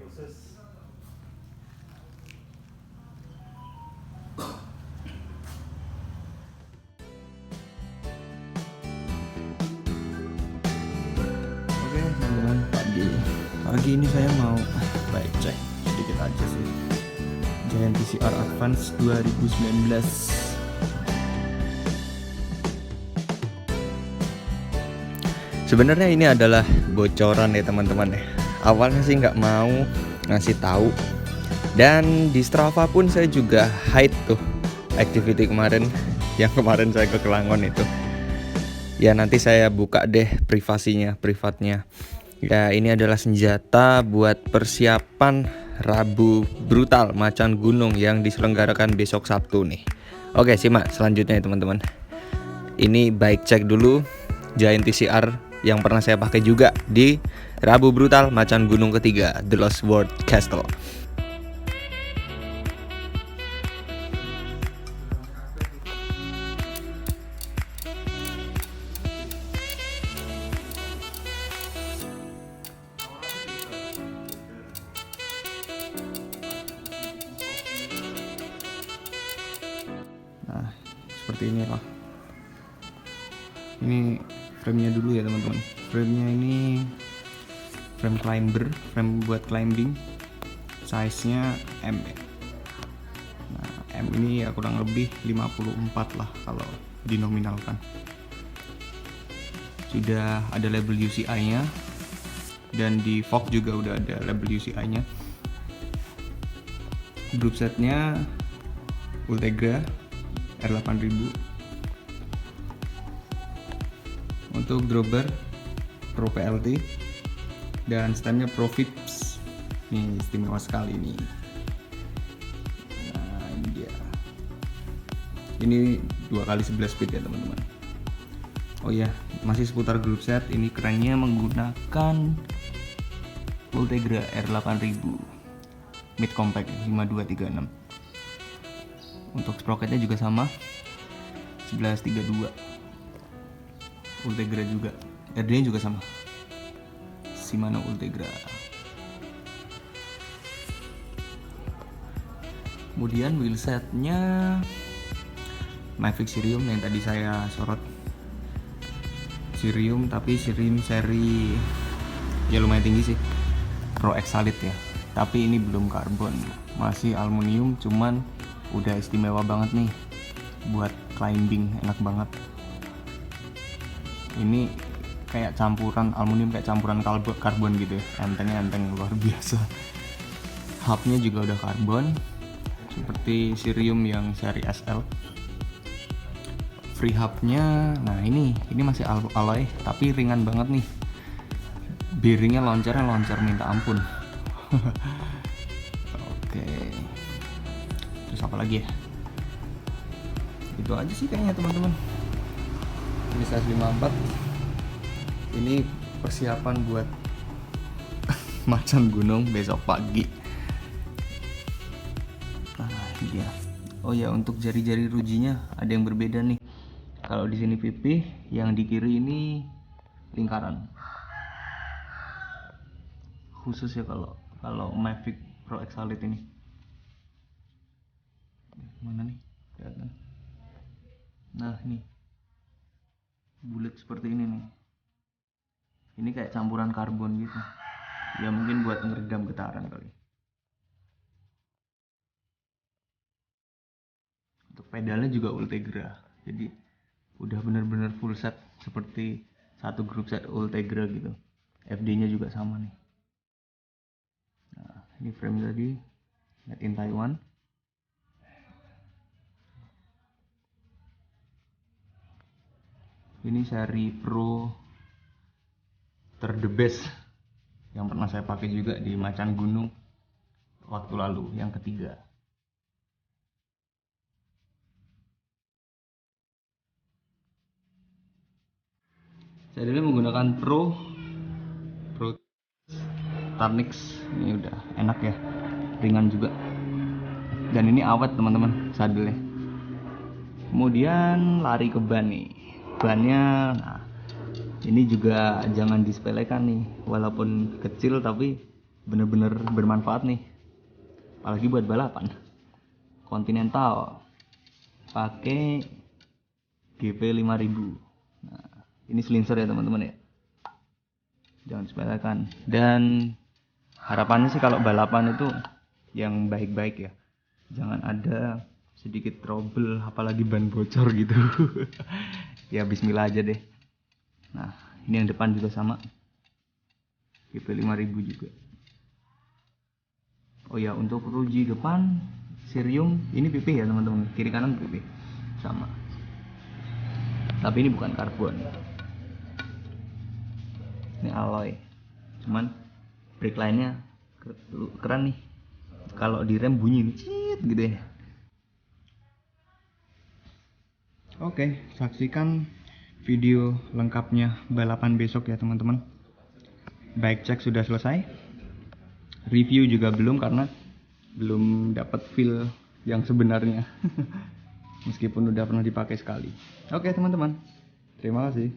khusus. Oke teman-teman, pagi ini saya mau baik cek sedikit aja sih Giant TCR Advance 2019. Sebenarnya ini adalah bocoran ya teman-teman ya. Awalnya sih nggak mau ngasih tahu, dan di Strava pun saya juga hide tuh activity kemarin yang kemarin saya ke Kelangon itu. Ya nanti saya buka deh privatnya. Ya ini adalah senjata buat persiapan Rabu Brutal Macan Gunung yang diselenggarakan besok Sabtu nih. Oke, simak selanjutnya ya teman-teman. Ini bike check dulu Giant TCR yang pernah saya pakai juga di Rabu Brutal Macan Gunung ketiga, The Lost World Castle. Nah, seperti ini lah. Ini frame-nya dulu ya teman-teman. Frame-nya ini frame climber, frame buat climbing. Size-nya M. Nah, M ini ya kurang lebih 54 lah kalau dinominalkan. Sudah ada label UCI-nya, dan di Vogue juga udah ada label UCI-nya. Group set-nya Ultegra R8000. Untuk dropper Pro PLT, dan stemnya Pro Vips. Ini istimewa sekali nih. Nah, ini dia. Ini 2x11 speed ya teman-teman. Oh ya, masih seputar group set. Ini kerennya menggunakan Ultegra R8000 mid compact 5236. Untuk sprocketnya juga sama 1132. Ultegra juga, RD-nya juga sama, Shimano Ultegra. Kemudian wheelsetnya Mavic Sirium yang tadi saya sorot. Sirium, tapi Sirium seri ya lumayan tinggi sih, Pro Exalite ya. Tapi ini belum karbon, masih aluminium, cuman udah istimewa banget nih buat climbing, enak banget. Ini kayak campuran aluminium, kayak campuran karbon gitu ya. Entengnya enteng luar biasa. Hubnya juga udah karbon seperti Sirium yang seri SL. Free hubnya, nah ini masih alloy tapi ringan banget nih. Bearingnya loncer minta ampun. Oke, terus apa lagi ya? Itu aja sih kayaknya teman-teman. Ini size 54. Ini persiapan buat macan gunung besok pagi. Nah, dia. Oh ya, untuk jari-jari rujinya ada yang berbeda nih. Kalau di sini pipih, yang di kiri ini lingkaran. Khusus ya kalau Mavic Pro Exalite ini. Mana nih? Kelihatan. Nah, ini bulat seperti ini nih. Ini kayak campuran karbon gitu. Ya mungkin buat ngeredam getaran kali. Untuk pedalnya juga Ultegra. Jadi udah bener-bener full set seperti satu grup set Ultegra gitu. FD-nya juga sama nih. Nah, ini frame tadi made in Taiwan. Ini seri Pro the best yang pernah saya pakai juga di Macan Gunung waktu lalu, yang ketiga. Saya dulu menggunakan Pro Tarnix. Ini udah enak ya, ringan juga, dan ini awet teman-teman sadelnya. Kemudian lari ke ban nih. Bannya, nah ini juga jangan disepelekan nih, walaupun kecil tapi bener-bener bermanfaat nih, apalagi buat balapan. Continental pakai GP 5000. Nah, ini silencer ya teman-teman ya, jangan sepelekan. Dan harapannya sih kalau balapan itu yang baik-baik ya, jangan ada sedikit trouble apalagi ban bocor gitu. Ya bismillah aja deh. Nah ini yang depan juga sama, GP 5000 juga. Oh ya, untuk ruji depan Sirium ini PP ya teman-teman, kiri kanan PP sama, tapi ini bukan karbon, ini alloy. Cuman brake line-nya keren nih, kalau direm bunyi nih cit gitu ya. Oke, saksikan video lengkapnya balapan besok ya teman-teman. Bike check sudah selesai, review juga belum karena belum dapat feel yang sebenarnya. Meskipun udah pernah dipakai sekali. Oke teman-teman, terima kasih.